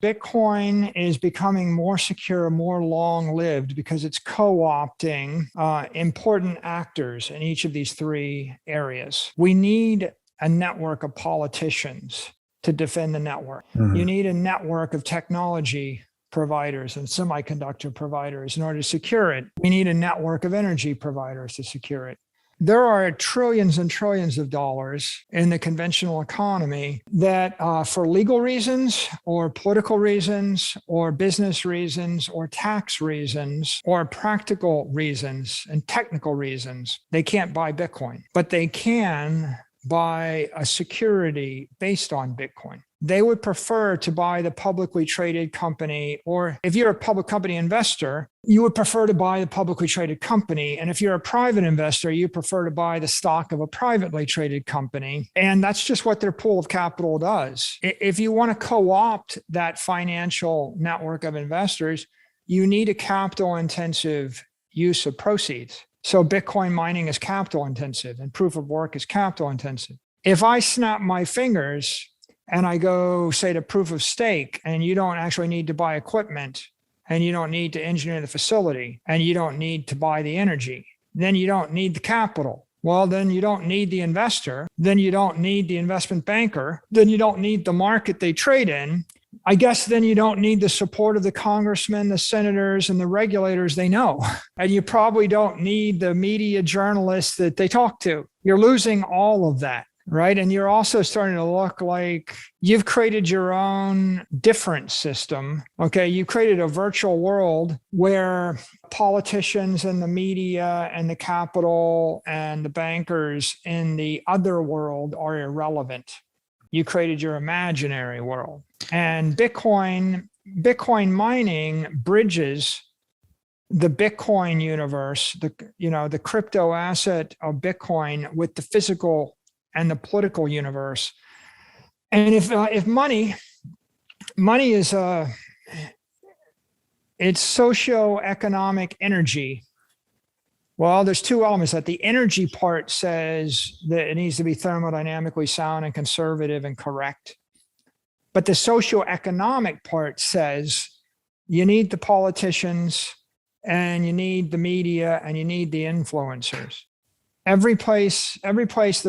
Bitcoin is becoming more secure, more long-lived because it's co-opting important actors in each of these three areas. We need a network of politicians to defend the network. You need a network of technology providers and semiconductor providers in order to secure it. We need a network of energy providers to secure it. There are trillions and trillions of dollars in the conventional economy that for legal reasons or political reasons or business reasons or tax reasons or practical reasons and technical reasons, they can't buy Bitcoin, but they can buy a security based on Bitcoin. They would prefer to buy the publicly traded company, or if you're a public company investor, you would prefer to buy the publicly traded company. And if you're a private investor, you prefer to buy the stock of a privately traded company. And that's just what their pool of capital does. If you want to co-opt that financial network of investors, you need a capital intensive use of proceeds. So Bitcoin mining is capital intensive and proof of work is capital intensive. If I snap my fingers and I go, say, to proof of stake, and you don't actually need to buy equipment, and you don't need to engineer the facility, and you don't need to buy the energy, then you don't need the capital. Well, then you don't need the investor. Then you don't need the investment banker. Then you don't need the market they trade in. I guess then you don't need the support of the congressmen, the senators, and the regulators they know. And you probably don't need the media journalists that they talk to. You're losing all of that. Right. And you're also starting to look like you've created your own different system. Okay. You created a virtual world where politicians and the media and the capital and the bankers in the other world are irrelevant. You created your imaginary world. And Bitcoin mining bridges the Bitcoin universe, the crypto asset of Bitcoin with the physical and the political universe. And if money is it's socio-economic energy, well, there's two elements. That the energy part says that it needs to be thermodynamically sound and conservative and correct. But the socio-economic part says you need the politicians and you need the media and you need the influencers. Every place the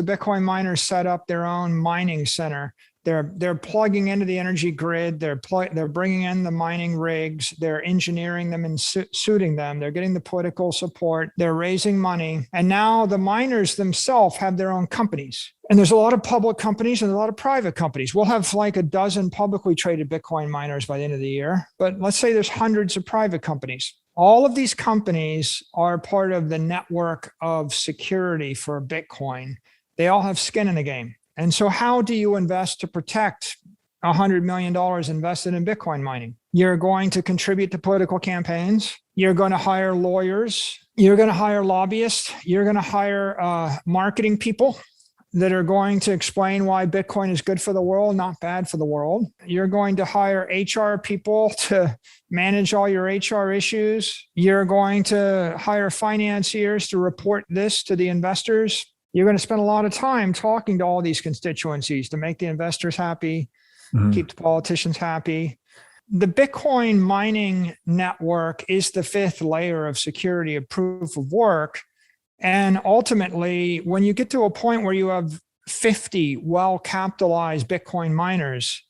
Bitcoin miners set up their own mining center. They're plugging into the energy grid. They're bringing in the mining rigs. They're engineering them and suiting them. They're getting the political support. They're raising money. And now the miners themselves have their own companies. And there's a lot of public companies and a lot of private companies. We'll have like a dozen publicly traded Bitcoin miners by the end of the year. But let's say there's hundreds of private companies. All of these companies are part of the network of security for Bitcoin. They all have skin in the game. And so how do you invest to protect $100 million invested in Bitcoin mining? You're going to contribute to political campaigns. You're going to hire lawyers. You're going to hire lobbyists. You're going to hire marketing people that are going to explain why Bitcoin is good for the world, not bad for the world. You're going to hire HR people to manage all your HR issues. You're going to hire financiers to report this to the investors. You're going to spend a lot of time talking to all these constituencies to make the investors happy, keep the politicians happy. The Bitcoin mining network is the fifth layer of security of proof of work. And ultimately, when you get to a point where you have 50 well-capitalized Bitcoin miners,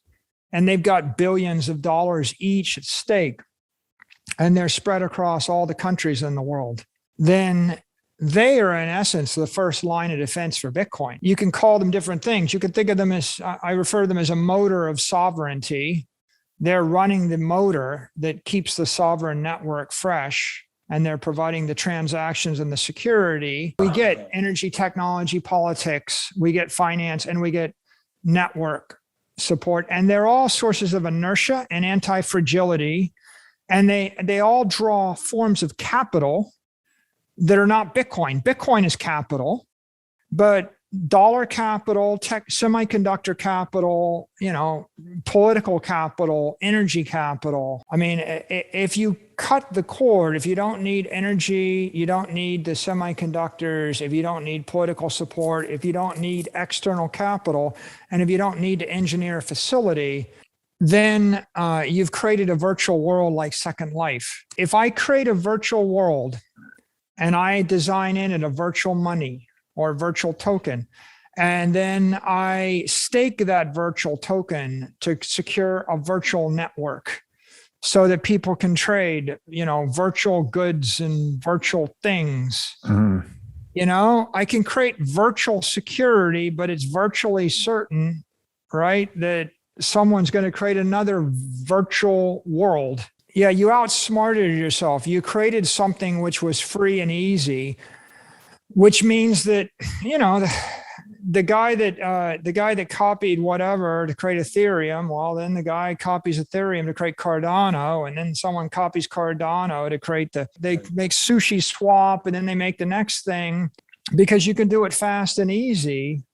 and they've got billions of dollars each at stake, and they're spread across all the countries in the world, then they are in essence the first line of defense for Bitcoin. You can call them different things. You can think of them as, I refer to them as a motor of sovereignty. They're running the motor that keeps the sovereign network fresh, and they're providing the transactions and the security. We get energy technology, politics, we get finance, and we get network support. And they're all sources of inertia and anti-fragility. And they all draw forms of capital that are not Bitcoin. Bitcoin is capital, but dollar capital, semiconductor capital, political capital, energy capital. I mean, if you cut the cord, if you don't need energy, you don't need the semiconductors, if you don't need political support, if you don't need external capital, and if you don't need to engineer a facility, then you've created a virtual world like Second Life. If I create a virtual world and I design in it a virtual money or virtual token, and then I stake that virtual token to secure a virtual network so that people can trade, virtual goods and virtual things. I can create virtual security, but it's virtually certain, right, that someone's going to create another virtual world. Yeah, you outsmarted yourself. You created something which was free and easy, which means that, the guy that copied whatever to create Ethereum, well, then the guy copies Ethereum to create Cardano, and then someone copies Cardano to create they make Sushi Swap, and then they make the next thing because you can do it fast and easy.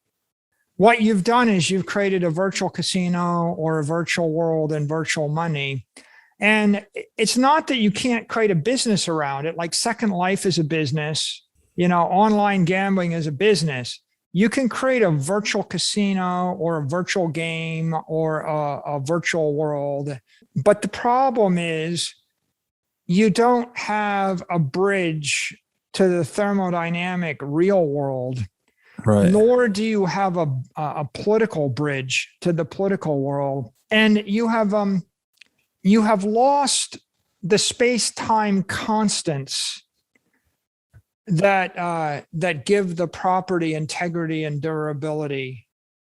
What you've done is you've created a virtual casino or a virtual world and virtual money. And it's not that you can't create a business around it. Like Second Life is a business, online gambling is a business. You can create a virtual casino or a virtual game or a virtual world. But the problem is you don't have a bridge to the thermodynamic real world. Right. Nor do you have a political bridge to the political world. And you have lost the space-time constants that give the property integrity and durability